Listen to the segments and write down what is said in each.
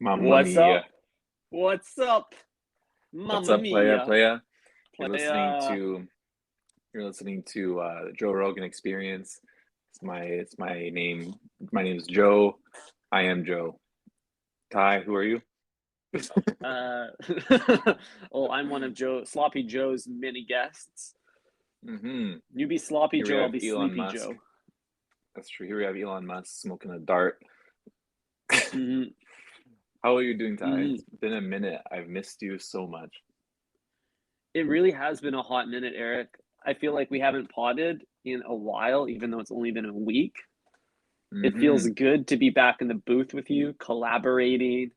Mamma What's mia. up? What's up? What's Mamma up, playa, mia. playa? You're listening Playa. to you're listening to Joe Rogan Experience. It's my name. My name is Joe. I am Joe. Ty, who are you? Uh, oh, I'm one of Sloppy Joe's many guests. hmm You be Sloppy Here we Joe, I'll have be Elon Sleepy Musk. Joe. That's true. Here we have Elon Musk smoking a dart. hmm How are you doing, Ty? hmm It's been a minute. I've missed you so much. It really has been a hot minute, Eric. I feel like we haven't potted in a while, even though it's only been a week. It feels hmm good to be back in the booth with you, collaborating,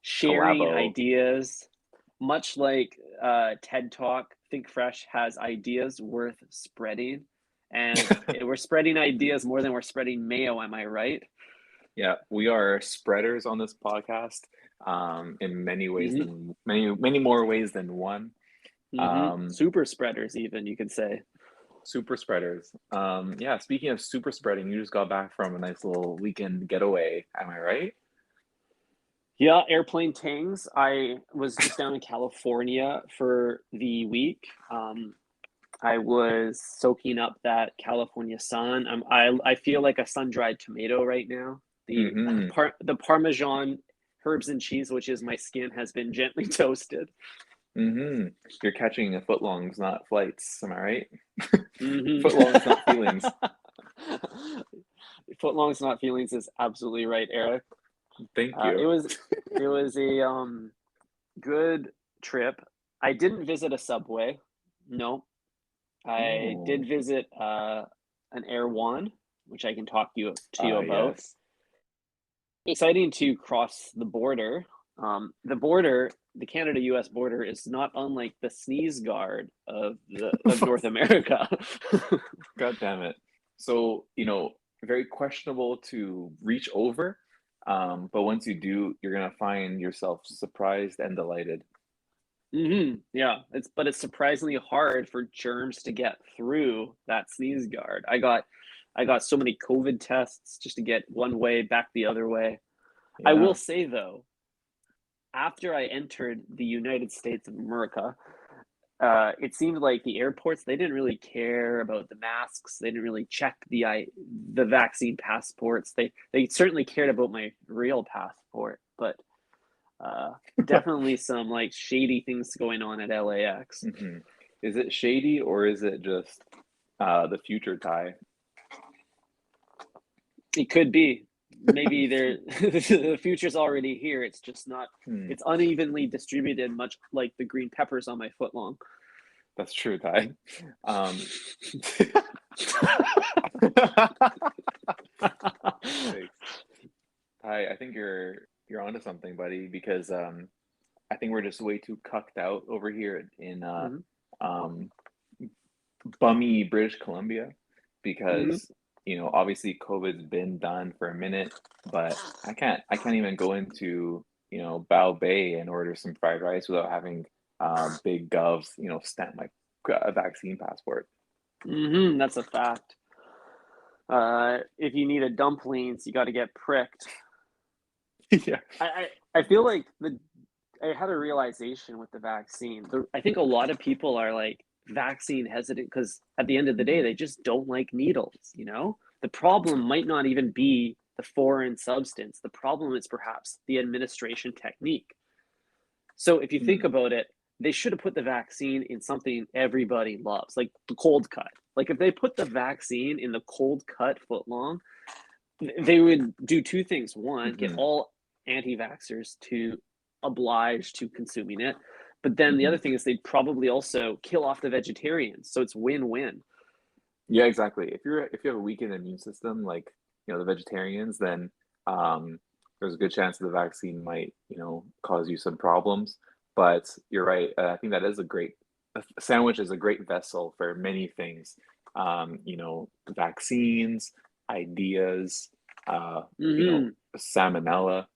sharing Collabo. ideas. Much like TED Talk, Think Fresh has ideas worth spreading. And we're spreading ideas more than we're spreading mayo, am I right? Yeah, we are spreaders on this podcast, in many ways hmm than many more ways than one. Um, Super spreaders, even, you could say. Super spreaders. Yeah, speaking of super spreading, you just got back from a nice little weekend getaway. Am I right? Yeah, airplane tangs. I was just down in California for the week. I was soaking up that California sun. I feel like a sun-dried tomato right now. The Mm-hmm. the Parmesan herbs and cheese, which is my skin, has been gently toasted. Mm-hmm. You're catching a footlongs, not flights. Am I right? hmm Footlongs, not feelings. Footlongs, not feelings is absolutely right, Eric. Thank Uh, you. it was it was a good trip. I didn't visit a subway. No, I Oh, did visit an Erewhon, which I can talk to you about. yes. Exciting to cross the border. The border, the Canada-U.S. border, is not unlike the sneeze guard of North America. God damn it. So, very questionable to reach over. But once you do, you're gonna find yourself surprised and delighted. Yeah, it's surprisingly hard for germs to get through that sneeze guard. I got so many COVID tests just to get one way back the other way. I will Yeah. say though, after I entered the United States of America, it seemed like the airports, they didn't really care about the masks. They didn't really check the vaccine passports. They certainly cared about my real passport, but uh, definitely some like shady things going on at LAX. hmm Is it shady or is it just the future Ty? It could be. Maybe there the future's already here. It's just not. Hmm, It's unevenly distributed, much like the green peppers on my foot long. that's true, Ty. Um, Thanks. Ty, I think you're onto something, buddy, because I think we're just way too cucked out over here in hmm um bummy British Columbia hmm because obviously COVID's been done for a minute, but I can't even go into Bow Bay and order some fried rice without having big govs stamp my vaccine passport. That's a fact. If you need a dumplings, you got to get pricked. Yeah. I feel like I had a realization with the vaccine. I think a lot of people are like vaccine hesitant because at the end of the day, Mhm. they just don't like needles. The problem might not even be the foreign substance. The problem is perhaps the administration technique. So if you think Hmm. about it, they should have put the vaccine in something everybody loves, like the cold cut. Like if they put the vaccine in the cold cut foot long, they would do two things. One, get Hmm. all anti-vaxxers to oblige to consuming it. But then the Hmm. other thing is they'd probably also kill off the vegetarians. So it's win-win. Yeah, exactly. If you have a weakened immune system, like the vegetarians, then um, there's a good chance that the vaccine might cause you some problems. But you're right. I think that is a sandwich is a great vessel for many things. Vaccines, ideas, uh, Mm-hmm. salmonella.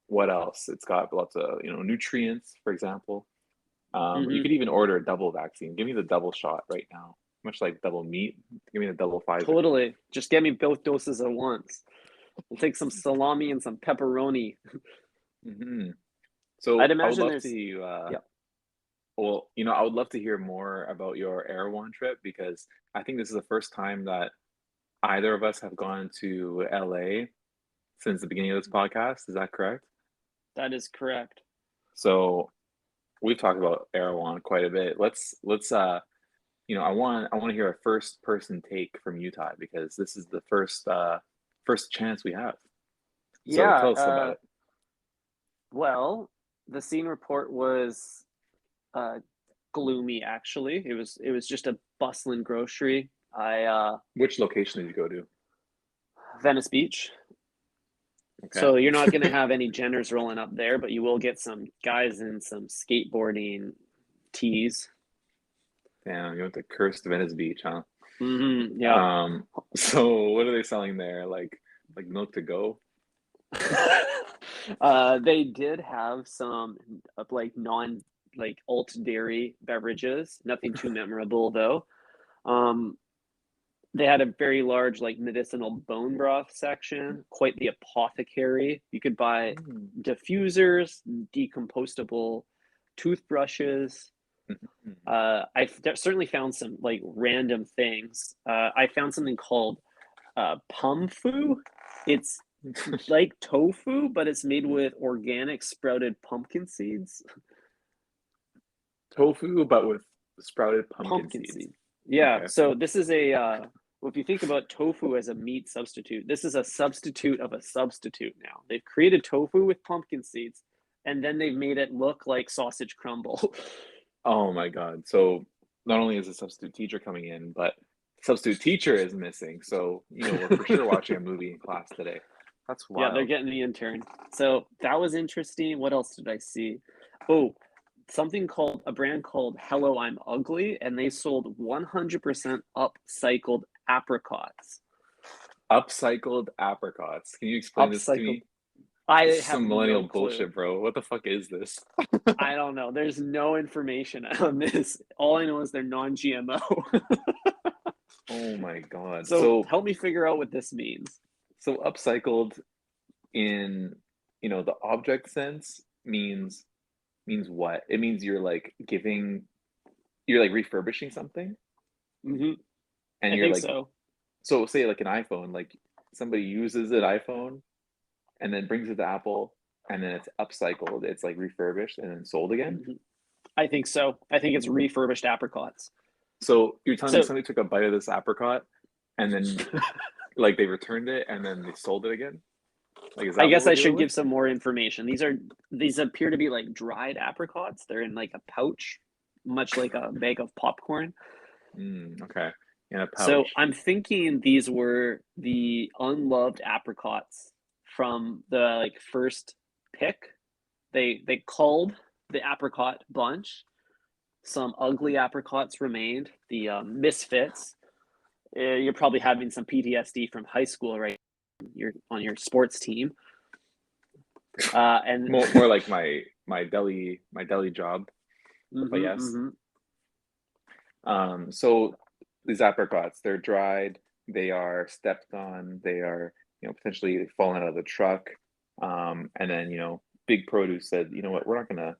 What else? It's got lots of nutrients, for example. You Mm-hmm. could even order a double vaccine. Give me the double shot right now. Much like double meat. Give me the double Pfizer. Totally. Just get me both doses at once. We'll take some salami and some pepperoni. Hmm. I'd So I would imagine love there's, to, yeah. well, I would love to hear more about your Erewhon trip because I think this is the first time that either of us have gone to LA since the beginning of this podcast. Is that correct? That is correct. So we've talked about Erewhon quite a bit. I want to hear a first person take from Utah because this is the first chance we have. So Yeah. tell us about it. Well, the scene report was uh, gloomy. Actually, it was just a bustling grocery. Which location did you go to? Venice Beach. Okay. So you're not going to have any genders rolling up there, but you will get some guys in some skateboarding tees. Damn, you went to cursed Venice Beach, huh? Yeah. Um, so what are they selling there? Like milk to go? They did have some like non like alt dairy beverages. Nothing too memorable though. Um, they had a very large like medicinal bone broth section, quite the apothecary. You could buy Mm. diffusers, decomposable toothbrushes. Mhm. Certainly found some like random things. I found something called pumfu. It's like tofu, but it's made with organic sprouted pumpkin seeds. Tofu, but with sprouted pumpkin Pumpkin seeds. seed. Yeah. Okay. So this is well, if you think about tofu as a meat substitute, this is a substitute of a substitute now. They've created tofu with pumpkin seeds, and then they've made it look like sausage crumble. Oh my God. So not only is a substitute teacher coming in, but substitute teacher is missing. So, we're for sure watching a movie in class today. That's Yeah, they're wild. getting the intern. So that was interesting. What else did I see? Oh, something called a brand called Hello I'm Ugly, and they sold 100% upcycled apricots. Upcycled apricots. Can you explain this to Upcycled. me? I This is have some no millennial clue. bullshit, bro. What the fuck is this? I don't know. There's no information on this. All I know is they're non-GMO. Oh my God. So So help me figure out what this means. so upcycled in, the object sense means what? It means you're like refurbishing something and I you're think like, so. so say like an iPhone, like somebody uses an iPhone and then brings it to Apple and then it's upcycled, it's like refurbished and then sold again. Mhm. I think so. I think it's refurbished apricots. So you're telling me So somebody took a bite of this apricot and then like they returned it and then they sold it again? Like, is I that what guess we're I dealing should with? give some more information. These appear to be like dried apricots. They're in like a pouch, much like a bag of popcorn. Okay. In a So pouch. I'm thinking these were the unloved apricots from the like first pick. They culled the apricot bunch. Some ugly apricots remained, the misfits. You're probably having some PTSD from high school, right? You're on your sports team, and More like my deli job, but mm-hmm, yes. mm-hmm. So these apricots, they're dried, they are stepped on, they are, potentially falling out of the truck. And then, Big Produce said, you know what, we're not gonna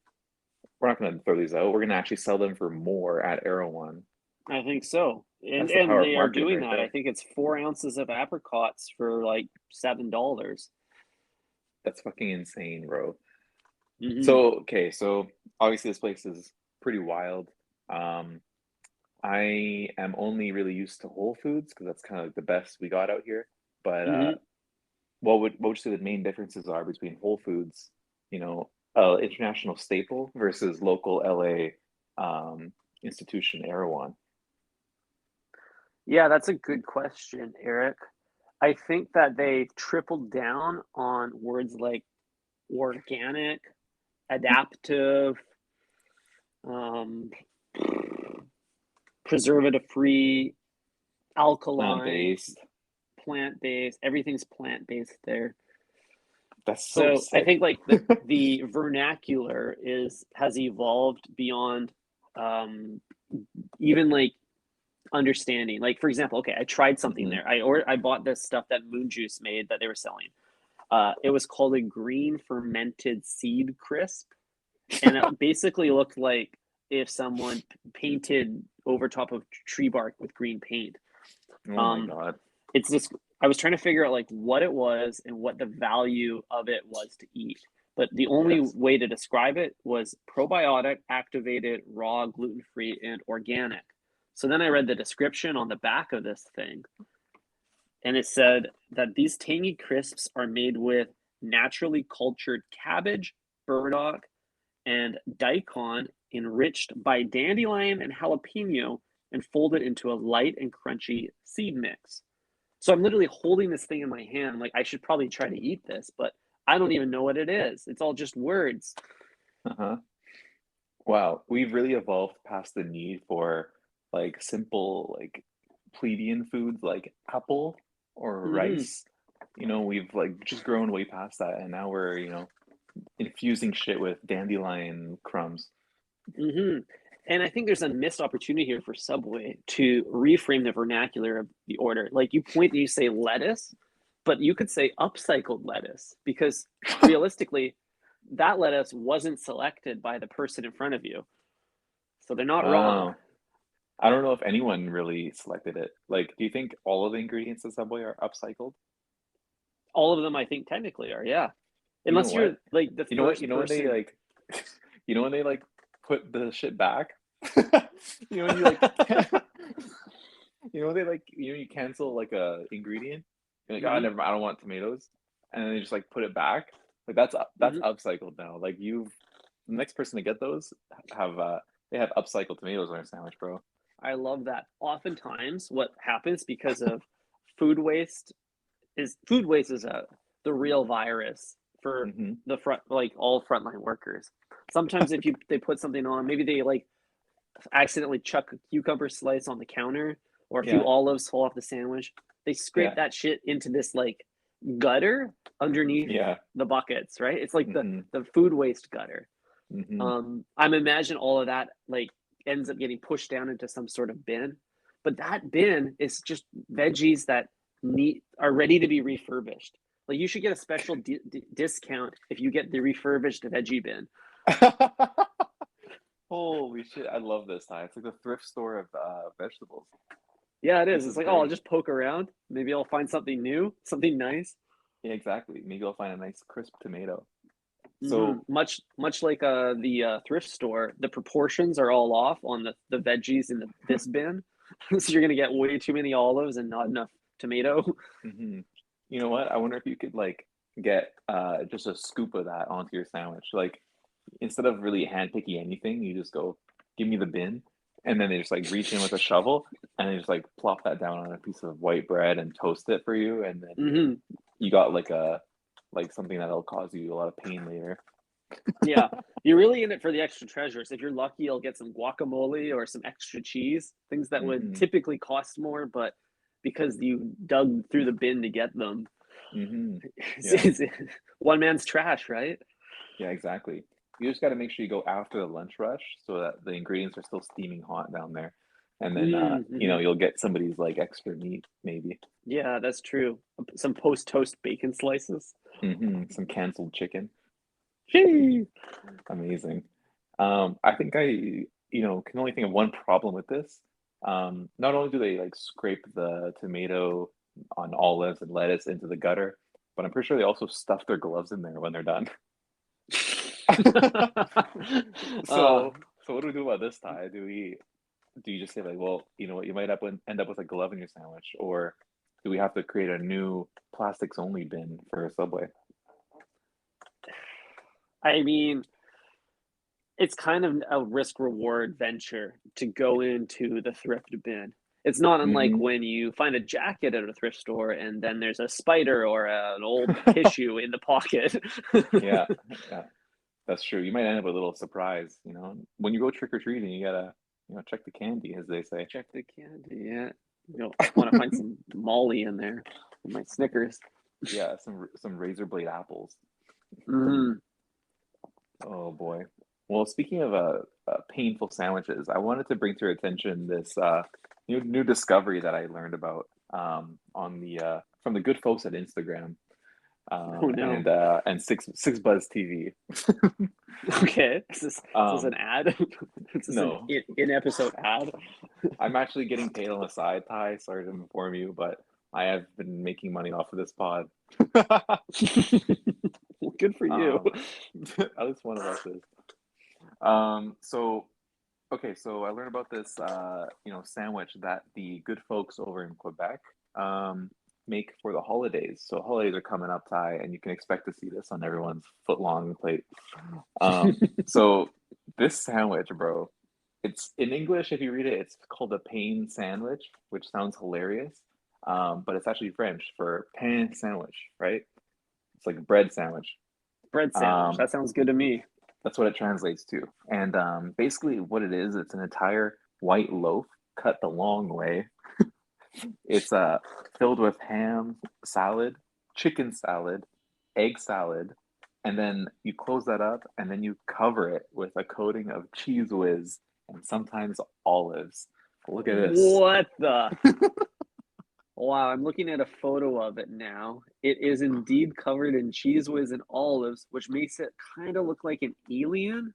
throw these out. We're gonna actually sell them for more at Erewhon. I think so, and That's the power of they are marketing doing right that. I there. think it's 4 ounces of apricots for like $7. That's fucking insane, bro. Mm-hmm. So, okay, so obviously this place is pretty wild. Um, I am only really used to Whole Foods because that's kind of like the best we got out here. But Mm-hmm. what would you say the main differences are between Whole Foods, international staple versus local LA institution Erewhon? Yeah, that's a good question, Eric. I think that they tripled down on words like organic, adaptive, um, preservative free, alkaline, Plant-based. plant based. Everything's plant based there. That's so So I sick. think like the vernacular is has evolved beyond um, even like understanding. Like for example, okay, I tried something Hmm. there. I bought this stuff that Moon Juice made that they were selling. It was called a green fermented seed crisp, and it basically looked like if someone painted over top of tree bark with green paint. Oh my Um, God. it's just I was trying to figure out like what it was and what the value of it was to eat. But the only Yes. way to describe it was probiotic, activated, raw, gluten free, and organic. So then I read the description on the back of this thing, and it said that these tangy crisps are made with naturally cultured cabbage, burdock, and daikon enriched by dandelion and jalapeno and folded into a light and crunchy seed mix. So I'm literally holding this thing in my hand. Like I should probably try to eat this, but I don't even know what it is. It's all just words. Uh-huh. Wow, we've really evolved past the need for like simple like plebeian foods like apple or Mm-hmm. rice. We've like just grown way past that, and now we're, infusing shit with dandelion crumbs. Mm-hmm. And I think there's a missed opportunity here for Subway to reframe the vernacular of the order. Like you point and you say lettuce, but you could say upcycled lettuce because realistically, that lettuce wasn't selected by the person in front of you. So they're not wrong. Oh, I don't know if anyone really selected it. Like, do you think all of the ingredients in Subway are upcycled? All of them, I think, technically are, yeah. You know Unless you're what? like the You know what? first You know when they person. like, when they like put the shit back? When you like, when they like, you cancel like a ingredient. You're like, oh, Mm-hmm, never mind, I don't want tomatoes, and then they just like put it back. Like that's mm-hmm. upcycled now. Like the next person to get those have they have upcycled tomatoes on their sandwich, bro. I love that. Oftentimes, what happens because of food waste food waste is the real virus for Hmm. the front, like all frontline workers. Sometimes if you they put something on, maybe they like accidentally chuck a cucumber slice on the counter or a few Yeah, olives fall off the sandwich. They scrape yeah, that shit into this like gutter underneath yeah. the buckets, right? It's like the Hmm. the food waste gutter. Hmm. I'm imagine all of that like ends up getting pushed down into some sort of bin, but that bin is just veggies that need are ready to be refurbished. Like you should get a special discount if you get the refurbished veggie bin. Holy shit, I love this, Ty. It's like the thrift store of vegetables. Yeah, it is. This It's is like, oh, I'll great. just poke around. Maybe I'll find something new, something nice. Yeah, exactly. Maybe I'll find a nice crisp tomato. Mm-hmm. So, Much like the thrift store, the proportions are all off on the veggies in this bin, so you're gonna get way too many olives and not enough tomato. mhm. You know what? I wonder if you could like get just a scoop of that onto your sandwich. Like instead of really handpicking anything, you just go, give me the bin, and then they just like reach in with a shovel and they just like plop that down on a piece of white bread and toast it for you, and then Mm-hmm. you got like something that'll cause you a lot of pain later. Yeah, you're really in it for the extra treasures. If you're lucky, you'll get some guacamole or some extra cheese, things that would Hmm. typically cost more, but because you dug through the bin to get them, Hmm. it's, Yeah. it's one man's trash, right? Yeah, exactly. You just got to make sure you go after the lunch rush so that the ingredients are still steaming hot down there. And then, Mm-hmm. you'll get somebody's like extra meat, maybe. Yeah, that's true. Some post toast bacon slices. Some canceled chicken. Gee. Amazing. I think can only think of one problem with this. Not only do they like scrape the tomato on olives and lettuce into the gutter, but I'm pretty sure they also stuff their gloves in there when they're done. uh, So, so what do we do about this, Ty? Do you just say like, well, you know what, you might end up with a glove in your sandwich, or do we have to create a new plastics only bin for a Subway? I mean, it's kind of a risk reward venture to go into the thrift bin. It's not unlike Hmm. when you find a jacket at a thrift store and then there's a spider or an old tissue in the pocket. Yeah, yeah, that's true. You might end up with a little surprise, when you go trick or treating, you gotta, check the candy, as they say. Check the candy. Yeah. You don't want to find some Molly in there. My Snickers. Yeah, some razor blade apples. Mm-hmm. Oh boy. Well, speaking of painful sandwiches, I wanted to bring to your attention this. new discovery that I learned about on the from the good folks at Instagram Oh no. and Six Buzz TV. Okay. Is this an Um, ad? Is this an no, in episode ad? I'm actually getting paid on the side, Ty. Sorry to inform you, but I have been making money off of this pod. Well, good for you. um, at least one of us is. So okay, so I learned about this, sandwich that the good folks over in Quebec um, make for the holidays. So holidays are coming up, Ty, and you can expect to see this on everyone's foot-long plate. So this sandwich, bro, it's in English. If you read it, it's called a pain sandwich, which sounds hilarious, but it's actually French for pain sandwich, right? It's like a bread sandwich. Bread sandwich. Um, That sounds good to me. that's what it translates to. And basically, what it is, it's an entire white loaf cut the long way. It's filled with ham salad, chicken salad, egg salad, and then you close that up and then you cover it with a coating of cheese whiz and sometimes olives. Look at this. What the? Wow, I'm looking at a photo of it now. It is indeed covered in cheese whiz and olives, which makes it kind of look like an alien.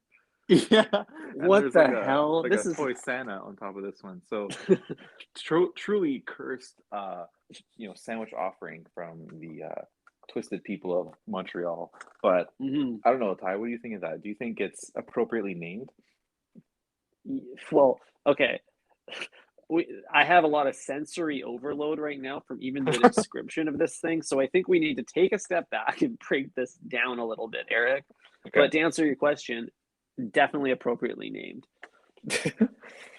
Yeah, and What there's like the a hell? like a This is toy Santa on top of this one. So truly cursed sandwich offering from the twisted people of Montreal. But Mhm. I don't know, Ty, what do you think of that? Do you think it's appropriately named? Well, okay. I have a lot of sensory overload right now from even the description of this thing. So I think we need to take a step back and break this down a little bit, Eric. Okay. But to answer your question, definitely appropriately named.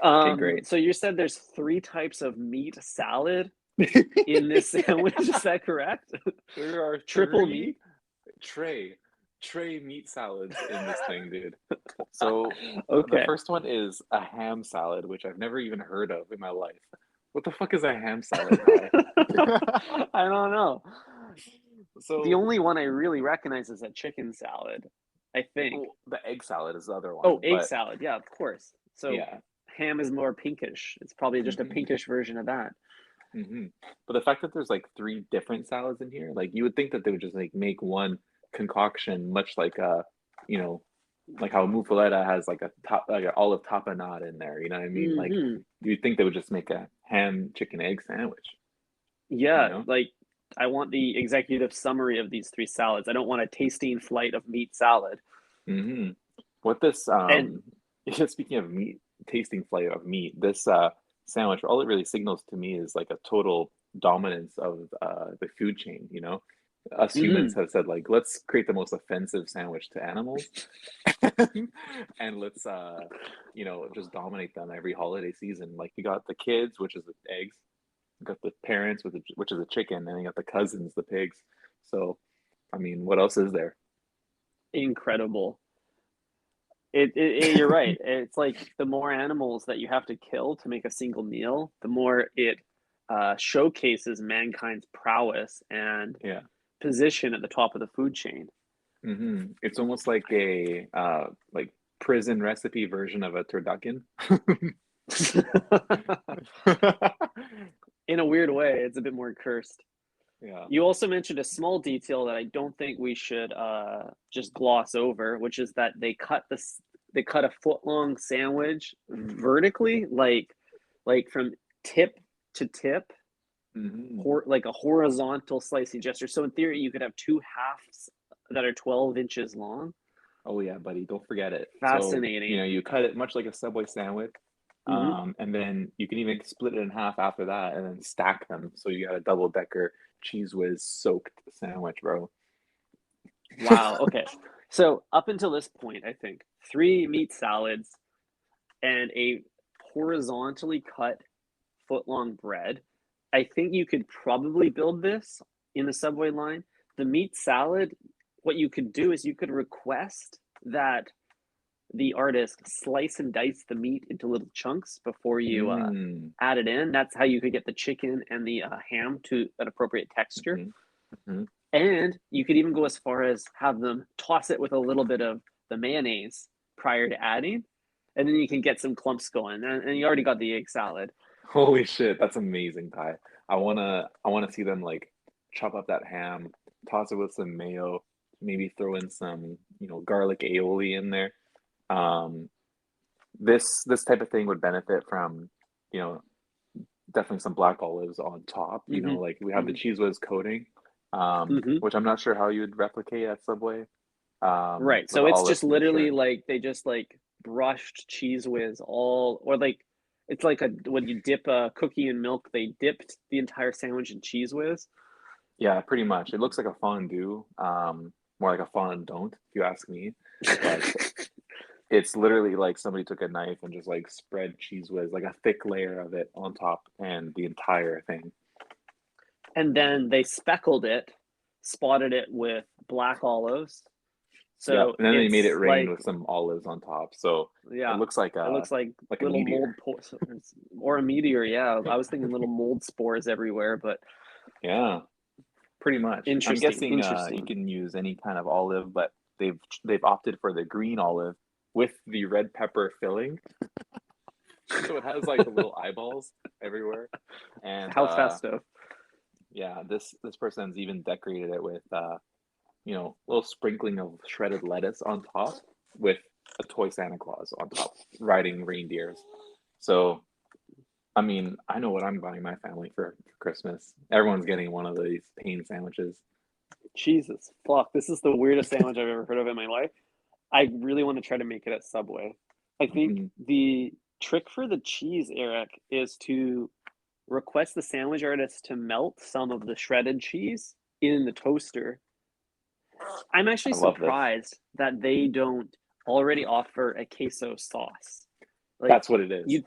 Okay, great. So you said there's three types of meat salad in this sandwich. Is that correct? There are Triple meat? tray tray meat salads in this thing, dude. So the Okay. first one is a ham salad, which I've never even heard of in my life. What the fuck is a ham salad, Ty? I don't know. The So only one I really recognize is a chicken salad, I think. well, the egg salad is the other Oh, one, egg but salad. Yeah, of course. So yeah. ham is more pinkish. It's probably just a hmm pinkish version of that. hmm But the fact that there's like three different salads in here, like you would think that they would just like make one concoction, much like you know, like how muffaletta has like a top, like an olive tapenade in there. You know what I mean? Like Hmm. you'd think they would just make a ham chicken egg sandwich. You Yeah, know? like I want the executive summary of these three salads. I don't want a tasting flight of meat salad. hmm What this And yeah, speaking of meat, tasting flavor of meat, this sandwich, all it really signals to me is like a total dominance of the food chain, you know? Us humans mhm, have said like let's create the most offensive sandwich to animals and let's just dominate them every holiday season. Like you got the kids, which is the eggs, you got the parents which is a chicken, and you got the cousins, the pigs. So I mean, what else is there? incredible. You're right. It's like the more animals that you have to kill to make a single meal, the more it showcases mankind's prowess and Yeah. position at the top of the food chain. It's almost like a like prison recipe version of a turducken. In a weird way, it's a bit more cursed. Yeah. You also mentioned a small detail that I don't think we should just gloss over, which is that they cut a foot long sandwich vertically, like from tip to tip, hmm like a horizontal slicing gesture. So in theory, you could have two halves that are 12 inches long. Oh yeah, buddy, don't forget it. So, Fascinating. you cut it much like a Subway sandwich, Hmm. and then you can even split it in half after that and then stack them. So you got a double decker cheese whiz soaked sandwich, bro. Wow. Okay. So up until this point, I think three meat salads and a horizontally cut foot long bread. I think you could probably build this in the Subway line. The meat salad, what you could do is you could request that the artist slice and dice the meat into little chunks before you Mm. add it in. That's how you could get the chicken and the ham to an appropriate texture. hmm hmm And you could even go as far as have them toss it with a little bit of the mayonnaise prior to adding. And then you can get some clumps going. And you already got the egg salad. Holy shit, that's amazing, Ty. I wanna see them like chop up that ham, toss it with some mayo, maybe throw in some, garlic aioli in there. Um, this type of thing would benefit from, you know, definitely some black olives on top. Hmm. Like we have the Hmm. cheese whiz coating, Hmm. which I'm not sure how you'd replicate at Subway, Right. with So the it's just olives for literally sure. like they just like brushed cheese whiz all, or like it's like a when you dip a cookie in milk, they dipped the entire sandwich in cheese whiz. Yeah, pretty much. It looks like a fondue, more like a fondant, if you ask me. But it's literally like somebody took a knife and just like spread cheese whiz, like a thick layer of it on top, and the entire thing. And then they speckled it, spotted it with black olives. Yep. So And then they made it it's rain like, with some olives on top. So it yeah, looks like it a looks like like a little meteor. mold pores or a meteor. Yeah, I was thinking little mold spores everywhere, but Yeah, pretty much. I'm interesting, guessing you interesting. can use any kind of olive, but they've opted for the green olive with the red pepper filling. So it has like the little eyeballs everywhere. And How festive. yeah, this person's even decorated it with a little sprinkling of shredded lettuce on top with a toy Santa Claus on top riding reindeers. So, I mean, I know what I'm buying my family for Christmas. Everyone's getting one of these pain sandwiches. Jesus, fuck. This is the weirdest sandwich I've ever heard of in my life. I really want to try to make it at Subway. I think Mhm. the trick for the cheese, Eric, is to request the sandwich artist to melt some of the shredded cheese in the toaster. I'm actually I love this. surprised that they don't already offer a queso sauce. Like That's what it is. you'd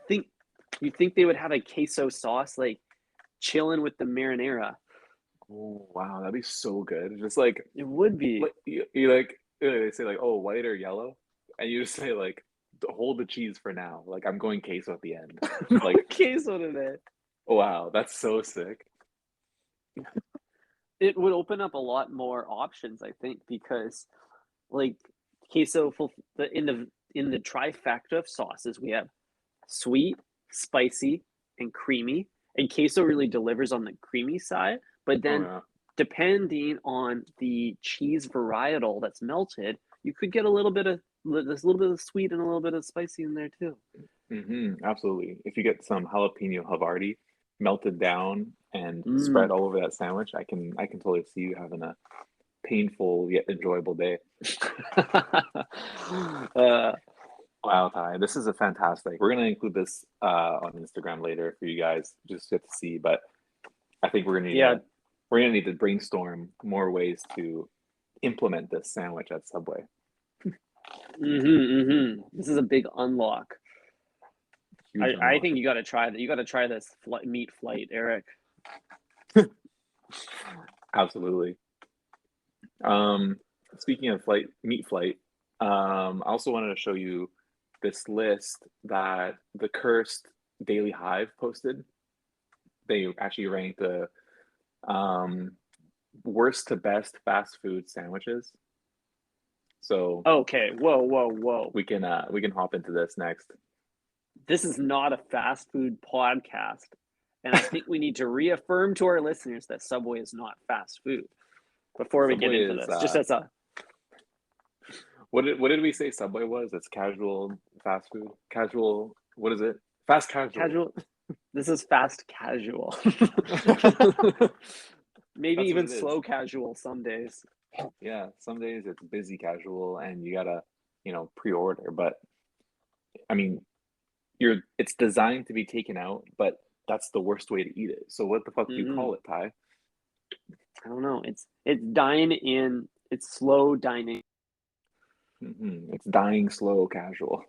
think they would have a queso sauce like chilling with the marinara. Oh, wow, that'd be so good. Just like, It would be. you like they say like, oh, white or yellow, and you just say like, hold the cheese for now. Like I'm going queso at the end. I'm going Like, queso today. wow, that's so sick. It would open up a lot more options, I think, because like queso in the trifecta of sauces, we have sweet, spicy, and creamy. And queso really delivers on the creamy side. But Oh then, yeah. depending on the cheese varietal that's melted, you could get a little bit of there's a little bit of sweet and a little bit of spicy in there too. Absolutely. If you get some jalapeno Havarti melted down and spread Mm. all over that sandwich, I can totally see you having a painful yet enjoyable day. uh, Wow, Ty, this is a fantastic. We're gonna include this on Instagram later for you guys just get to see, but I think yeah. we're gonna need to brainstorm more ways to implement this sandwich at Subway. This is a big unlock. I, Huge I unlock. think you got to try that. You got to try this meat flight, Eric. Absolutely. Um, Speaking of meat flight, I also wanted to show you this list that the Cursed Daily Hive posted. They actually ranked the um, worst to best fast food sandwiches. So Okay. Whoa, whoa, whoa. we can hop into this next. This is not a fast food podcast. And I think we need to reaffirm to our listeners that Subway is not fast food before we get Subway into is this. Just as a what did we say Subway was? It's casual fast food. Casual, what is it? Fast casual. casual, this is fast casual. Maybe That's what even it is. slow casual some days. Yeah, some days it's busy casual and you gotta, pre-order. But I mean, it's designed to be taken out, but that's the worst way to eat it. So what the fuck do you Mm-hmm. call it, Ty? I don't know. It's dine in. It's slow dining. It's dying slow casual.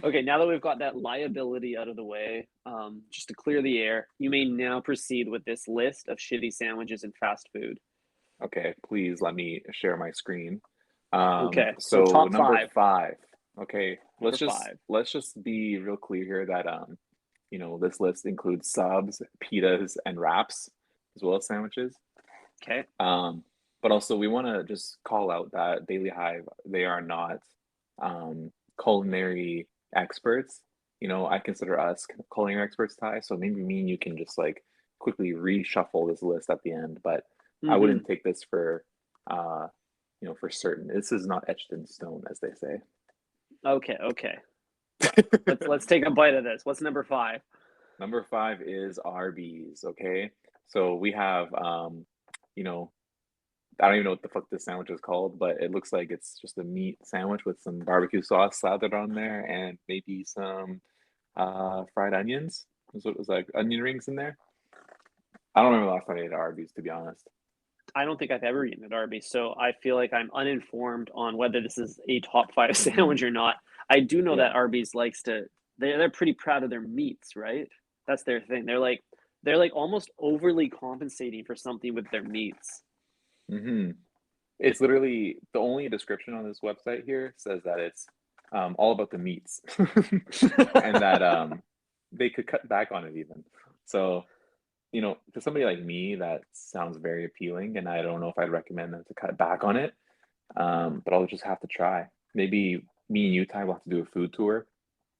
Okay, now that we've got that liability out of the way, just to clear the air, you may now proceed with this list of shitty sandwiches and fast food. Okay, please let me share my screen. Okay, so So top number five. five. Okay, Number let's just five. let's just be real clear here that this list includes subs, pitas, and wraps, as well as sandwiches. Okay. Um, but also we want to just call out that Daily Hive, they are not culinary experts. I consider us kind of culinary experts, Ty. So maybe me and you can just like quickly reshuffle this list at the end. But I Mm-hmm. wouldn't take this for, uh, for certain. This is not etched in stone, as they say. Okay, okay. Let's take a bite of this. What's number five? Number five is Arby's. Okay, so we have, you know, I don't even know what the fuck this sandwich is called, but it looks like it's just a meat sandwich with some barbecue sauce slathered on there and maybe some fried onions. So it was like onion rings in there. I don't remember the last time I ate at Arby's, to be honest. I don't think I've ever eaten at Arby's, so I feel like I'm uninformed on whether this is a top five Hmm. sandwich or not. I do know Yeah. that Arby's likes to they're pretty proud of their meats, right? That's their thing. They're like almost overly compensating for something with their meats. Hmm. It's literally the only description on this website here says that it's all about the meats and that they could cut back on it even. So, to somebody like me, that sounds very appealing, and I don't know if I'd recommend them to cut back on it. But I'll just have to try. Maybe me and you, Ty, will have to do a food tour.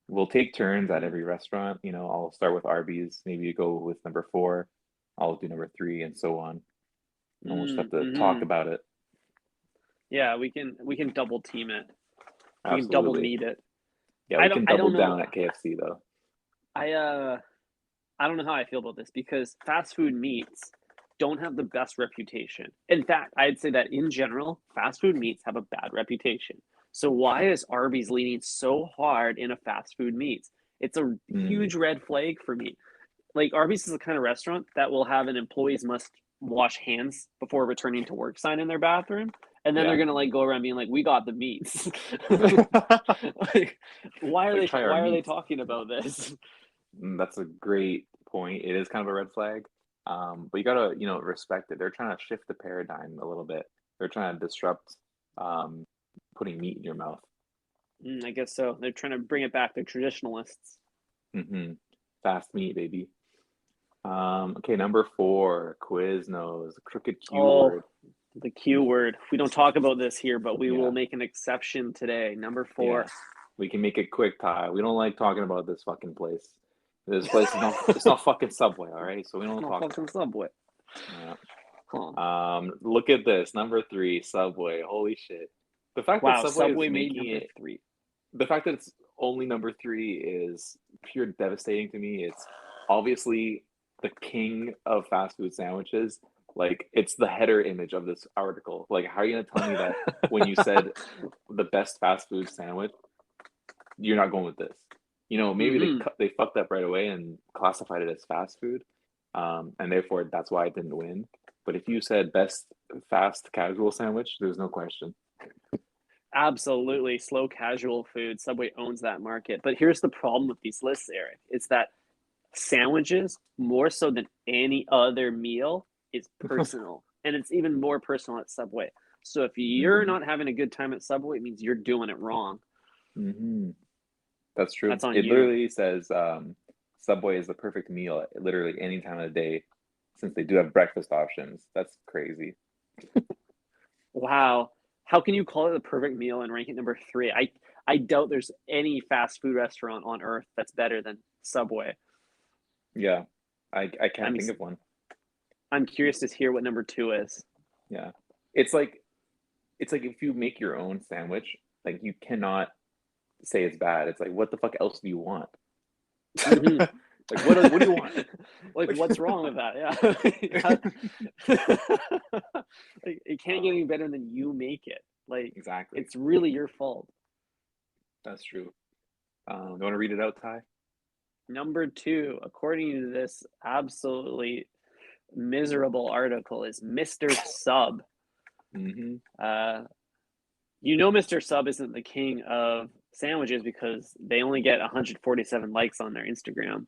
We'll take turns at Mhm. every restaurant. I'll start with Arby's. Maybe you go with number four. I'll do number three, and so on. And we'll just have to talk Mm-hmm. about it. Yeah, we can double team it. We can double Absolutely. meet it. Yeah, I we don't can I double don't know. down at KFC though. I I don't know how I feel about this because fast food meats don't have the best reputation. In fact, I'd say that in general, fast food meats have a bad reputation. So why is Arby's leaning so hard in a fast food meats? It's a Mm, huge red flag for me. Like Arby's is the kind of restaurant that will have an employees must wash hands before returning to work sign in their bathroom. And then they're yeah. gonna like go around being like, "We got the meats." Like, Like try our why are they meats. talking about this? That's a great point. It is kind of a red flag. But you gotta, respect it. They're trying to shift the paradigm a little bit. They're trying to disrupt um, putting meat in your mouth. I guess so. They're trying to bring it back. They're traditionalists. Hmm. Fast meat, baby. Okay, number four, Quiznos, crooked Q Oh, word. the Q word. We don't talk about this here, but we will Yeah, make an exception today. Number yeah. four. We can make it quick, Ty. We don't like talking about this fucking place. This place is not. It's not fucking Subway, all right. So we don't Not talk about fucking Subway. it. Yeah. Huh. Look at this, number three, Subway. Holy shit. The fact that Wow, Subway is Subway made making number it, three. the fact that it's only number three is pure devastating to me. It's obviously the king of fast food sandwiches. Like, it's the header image of this article. Like, how are you gonna tell me that when you said the best fast food sandwich, you're not going with this? Maybe they Mm-hmm. they fucked up right away and classified it as fast food, and therefore that's why it didn't win. But if you said best fast casual sandwich, there's no question. Absolutely. Slow casual food. Subway owns that market. But here's the problem with these lists, Eric. It's that sandwiches, more so than any other meal, is personal. And it's even more personal at Subway. So if you're Hmm. not having a good time at Subway, it means you're doing it wrong. Hmm. That's true. That's on It you. literally says Subway is the perfect meal at literally any time of the day, since they do have breakfast options. That's crazy. Wow. How can you call it the perfect meal and rank it number three? I doubt there's any fast food restaurant on earth that's better than Subway. Yeah, I can't I'm think of one. I'm curious to hear what number two is. Yeah, it's like if you make your own sandwich, like you cannot say it's bad. It's like, what the fuck else do you want? Hmm. Like, what do you want? Like, Like, what's wrong with that? Yeah. Like, it can't get any better than you make it. Like, exactly. it's really your fault. That's true. You want to read it out, Ty? Number two, according to this absolutely miserable article, is Mr. Sub. Mm-hmm. Uh, Mr. Sub isn't the king of sandwiches because they only get 147 likes on their Instagram.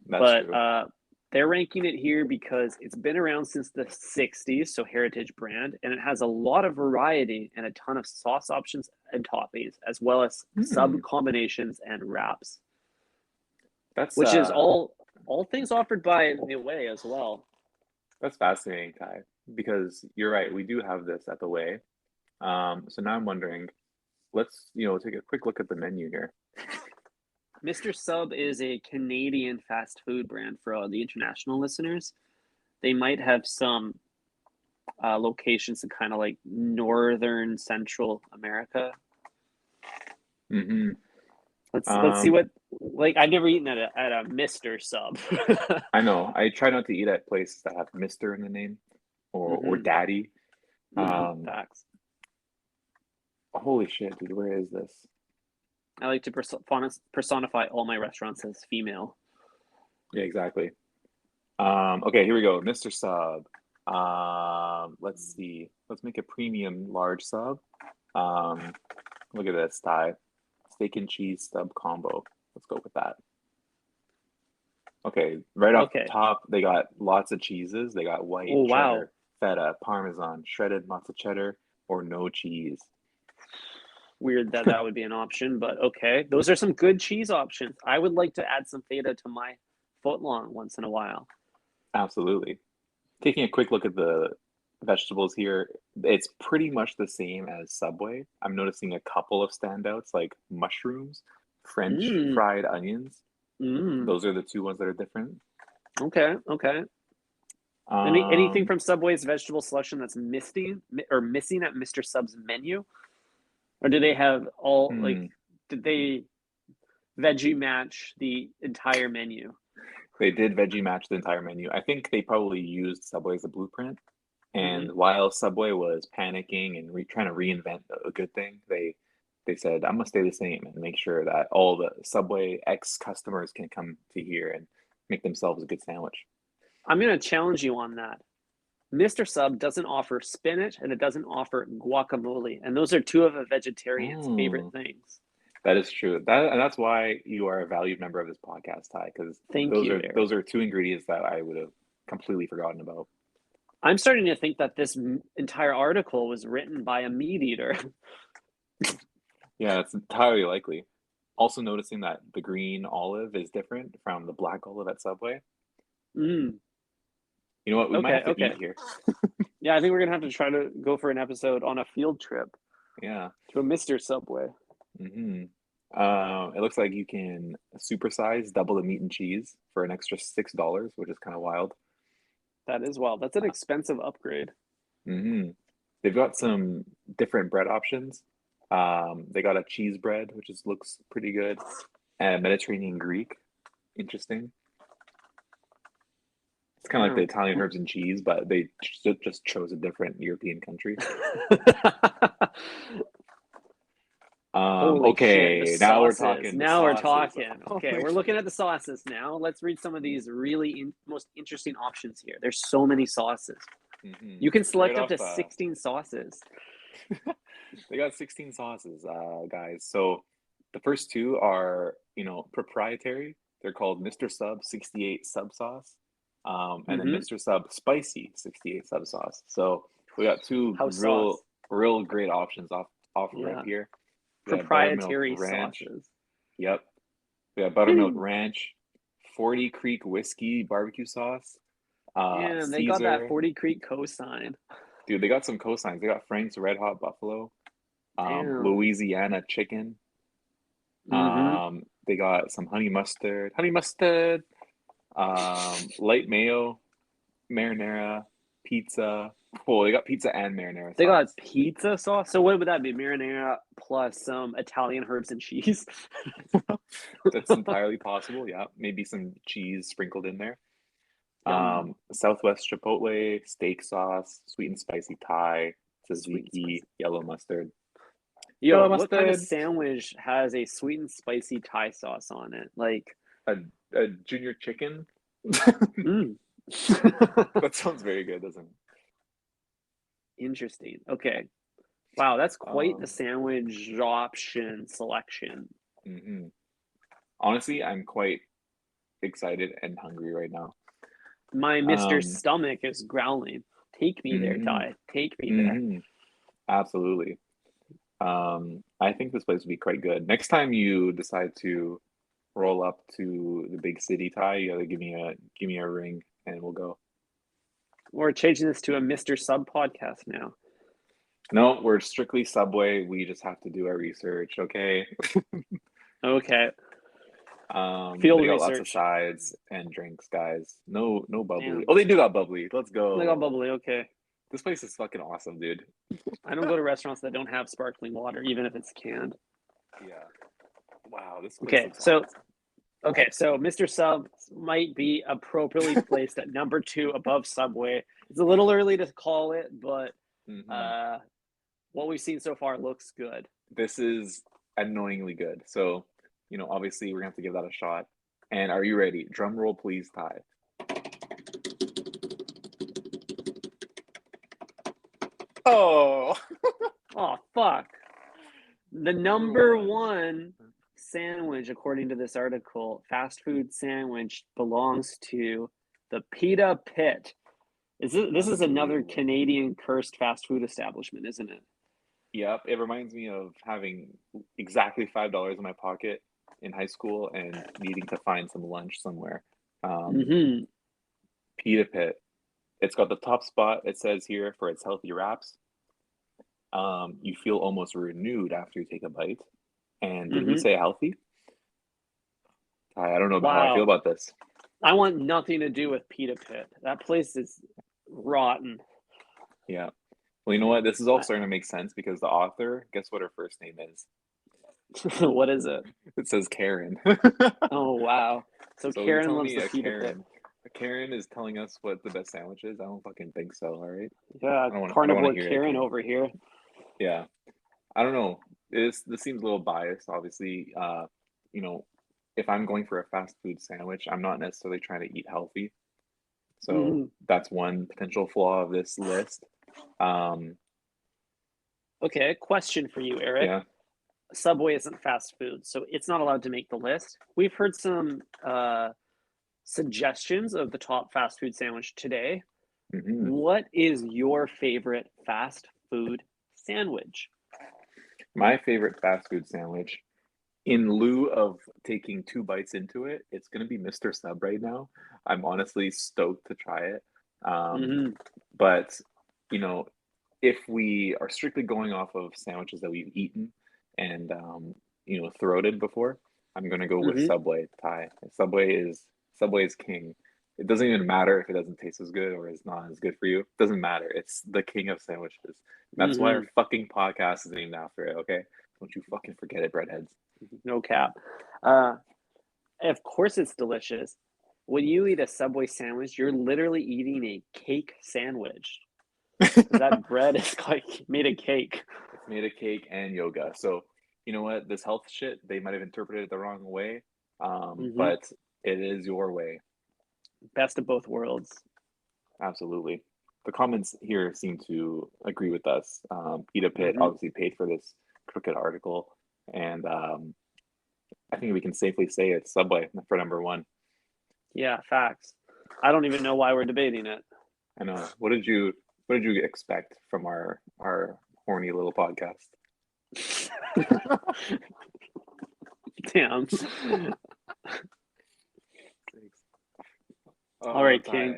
That's But true. they're ranking it here because it's been around since the 60s, so heritage brand, and it has a lot of variety and a ton of sauce options and toppings, as well as sub Hmm. combinations and wraps, That's which is all things offered by the way as well. that's fascinating, Ty, because you're right. We do have this at the way. So now I'm wondering, let's take a quick look at the menu here. Mr. Sub is a Canadian fast food brand for all the international listeners. They might have some locations in kind of like northern Central America. Hmm. Let's see what, like, I've never eaten at a Mr. Sub. I know. I try not to eat at places that have Mister in the name or Mm-hmm. Daddy. Mm-hmm. Um, Facts. holy shit, dude, where is this? I like to personify all my restaurants as female. Yeah, exactly. Okay, here we go. Mr. Sub. Let's see. Let's make a premium large sub. Um, look at this, Ty. Steak and cheese sub combo. Let's go with that. Okay, right off the Okay. top, they got lots of cheeses. They got white, Oh, wow. cheddar, feta, parmesan, shredded matzo cheddar, or no cheese. Weird that that would be an option, but okay. Those are some good cheese options. I would like to add some feta to my footlong once in a while. Absolutely. Taking a quick look at the vegetables here, it's pretty much the same as Subway. I'm noticing a couple of standouts like mushrooms, French Mm, fried onions. mm. Those are the two ones that are different. Okay, okay. Anything Um, from Subway's vegetable selection that's missing at Mr. Sub's menu? Or do they have all, like, hmm. did they veggie match the entire menu? They did veggie match the entire menu. I think they probably used Subway as a blueprint. Mm-hmm. And while Subway was panicking and trying to reinvent a good thing, they said, "I'm gonna stay the same and make sure that all the Subway ex customers can come to here and make themselves a good sandwich." I'm going to challenge you on that. Mr. Sub doesn't offer spinach and it doesn't offer guacamole. And those are two of a vegetarian's favorite Mm, things. that is true. That's why you are a valued member of this podcast, Ty, because Thank those you, are Eric. those are two ingredients that I would have completely forgotten about. I'm starting to think that this entire article was written by a meat eater. Yeah, that's entirely likely. Also noticing that the green olive is different from the black olive at Subway. Mm, You know what? We might okay, have to okay. eat here. Yeah, I think we're going to have to try to go for an episode on a field trip Yeah. to a Mr. Subway. Hmm. It looks like you can supersize, double the meat and cheese for an extra $6, which is kind of wild. That is wild. That's an expensive upgrade. Hmm. They've got some different bread options. They got a cheese bread, which looks pretty good, and Mediterranean Greek. Interesting. It's kind of like the Damn. Italian herbs and cheese, but they just chose a different European country. Holy shit, the Okay, now we're sauces. talking the Now we're sauces. talking. Okay, Holy we're looking shit. at the sauces now. Let's read some of these really most interesting options here. There's so many sauces. Hmm. You can Right select up off, to 16 sauces. they got 16 sauces, guys. So the first two are, proprietary. They're called Mr. Sub 68 Sub Sauce, and then Mm-hmm. Mr. Sub Spicy 68 Sub Sauce. So we got two House sauce. real great options off rip Yeah. here. We got buttermilk Proprietary ranch. sauces. Yep. We got buttermilk ranch, 40 Creek whiskey barbecue sauce, Damn, they got that Caesar. 40 Creek cosign. Dude, they got some cosigns. They got Frank's Red Hot Buffalo, Damn. Louisiana chicken. Mm-hmm. They got some honey mustard, light mayo, marinara, pizza. Oh, they got pizza and marinara They got sauce. pizza sauce. So what would that be? Marinara plus some Italian herbs and cheese. That's entirely possible. Yeah, maybe some cheese sprinkled in there. Yum. Southwest Chipotle, steak sauce, sweet and spicy Thai, Sweet and tzatziki, spicy. yellow mustard. Yo, Yellow what kind of mustard, sandwich has a sweet and spicy Thai sauce on it? Like, a, a junior chicken. mm. That sounds very good, doesn't it? Interesting. Okay. Wow, that's quite the Um, sandwich option selection. mhm. Honestly, I'm quite excited and hungry right now. My Mr. Um, Stomach is growling. Take me there, hmm Ty. Take me there. hmm absolutely. I think this place would be quite good. Next time you decide to roll up to the big city, Ty, you gotta give me a ring and we'll go. We're changing this to a Mr. Sub podcast now. No, we're strictly Subway. We just have to do our research, okay? Okay. Field They got lots of research. sides and drinks, guys. No, no bubbly. Damn. Oh, they do got bubbly. Let's They got go. bubbly. Okay. This place is fucking awesome, dude. I don't go to restaurants that don't have sparkling water, even if it's canned. Yeah. Wow, this place Okay. looks So awesome. Mr. Sub might be appropriately placed at number 2 above Subway. It's a little early to call it, but Hmm. uh, what we've seen so far looks good. This is annoyingly good. So, obviously we're gonna have to give that a shot. And are you ready? Drum roll, please, Ty. Oh, Oh fuck! The number number one. one sandwich, according to this article, fast food sandwich belongs to the Pita Pit. This is another Ooh. Canadian cursed fast food establishment, isn't it? Yep, it reminds me of having exactly $5 in my pocket in high school and needing to find some lunch somewhere. Um, Mm-hmm. Pita Pit. It's got the top spot, it says here, for its healthy wraps. You feel almost renewed after you take a bite. And did we Mm-hmm. say healthy? I don't know about how I feel Wow. about this. I want nothing to do with Pita Pit. That place is rotten. Yeah. Well, you know what? This is all I, starting to make sense because the author, guess what her first name is? what is it? It says Karen. Oh wow. So So you're Karen telling loves me the Pita Pit. A Karen is telling us what the best sandwich is? I don't fucking think so, all right? Yeah, I don't want to carnivore hear it, Karen Karen. over here. Yeah. I don't know. This seems a little biased, obviously. You know, if I'm going for a fast food sandwich, I'm not necessarily trying to eat healthy. So Mm-hmm. that's one potential flaw of this list. Um, Okay, question for you, Eric. yeah. Subway isn't fast food, so it's not allowed to make the list. We've heard some suggestions of the top fast food sandwich today. Hmm. What is your favorite fast food sandwich? My favorite fast food sandwich, in lieu of taking 2 bites into it, it's gonna be Mr. Sub right now. I'm honestly stoked to try it. Um, Mm-hmm. but you know, if we are strictly going off of sandwiches that we've eaten and throated before, I'm gonna go with Mm-hmm. Subway Thai. Subway is king. It doesn't even matter if it doesn't taste as good or is not as good for you. It doesn't matter. It's the king of sandwiches. That's why our Mm-hmm. fucking podcast is named after it, okay? Don't you fucking forget it, breadheads. No cap. Uh, of course, it's delicious. When you eat a Subway sandwich, you're literally eating a cake sandwich because that bread is like made of cake. It's made of cake and yoga. So, you know what? This health shit, they might have interpreted it the wrong way. Mm-hmm. But it is your way. Best of both worlds. Absolutely. The comments here seem to agree with us. Pita Pit Mm-hmm. obviously paid for this crooked article. And I think we can safely say it's Subway for number one. Yeah, facts. I don't even know why we're debating it. I know. What did you expect from our horny little podcast? Damn. All Oh, right, Ty. King.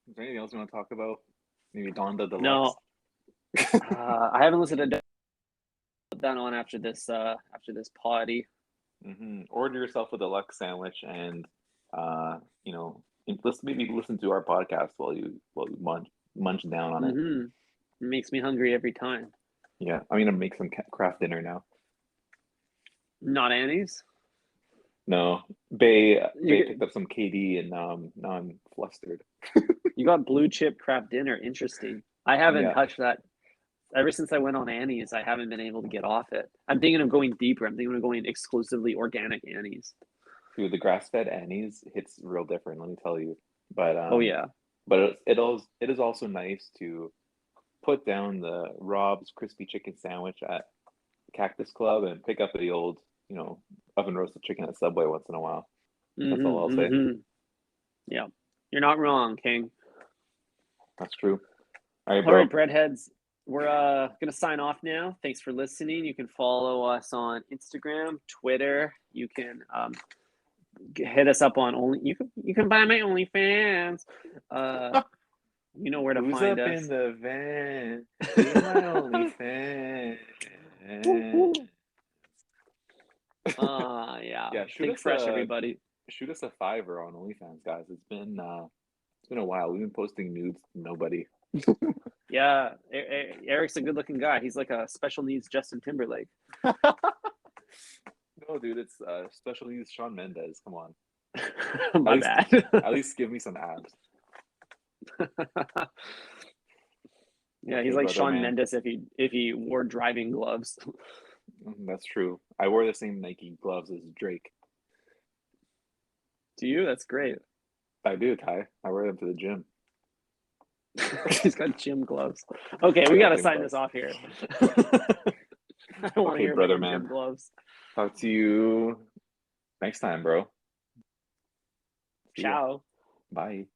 Is there anything else you want to talk about? Maybe Donda Deluxe? No, I haven't listened to that on after this potty. Order yourself a deluxe sandwich and maybe listen to our podcast while you munch down on it. Mm-hmm. It makes me hungry every time. Yeah, I'm gonna make some craft dinner now. Not Annie's. No, Bay You picked up some KD and now I'm flustered. you got blue chip craft dinner. Interesting. I haven't Yeah, touched that ever since I went on Annie's. I haven't been able to get off it. I'm thinking of going deeper. I'm thinking of going exclusively organic Annie's. dude, the grass-fed Annie's hits real different. Let me tell you. But Oh yeah. it is also nice to put down the Rob's crispy chicken sandwich at Cactus Club and pick up the old, oven roasted chicken at Subway once in a while. That's all I'll Mm-hmm. say. Mm-hmm. Yeah. You're not wrong, King. That's true. All right, All right, bro. breadheads. We're gonna sign off now. Thanks for listening. You can follow us on Instagram, Twitter. You can hit us up on only. You can buy my OnlyFans. Uh, you know where to Who's find up in us. the van? Be my only fan. Yeah. Yeah, shoot Think us fresh, a everybody. shoot us a fiver on OnlyFans, guys. It's been a while. We've been posting nudes to nobody. Yeah, Eric's a good-looking guy. He's like a special needs Justin Timberlake. No, dude, it's special needs Shawn Mendes. Come on. My bad. At least give me some abs. Yeah, he's Okay, like brother, Shawn man. Mendes if he wore driving gloves. That's true. I wore the same Nike gloves as Drake. To you, that's great. I do, Ty. I wear them to the gym. He's got gym gloves. Okay, I we got gotta gym sign this gloves. off here. I don't want to Okay, hear about brother, your man. gym gloves. Talk to you next time, bro. See ya. Ciao. Bye.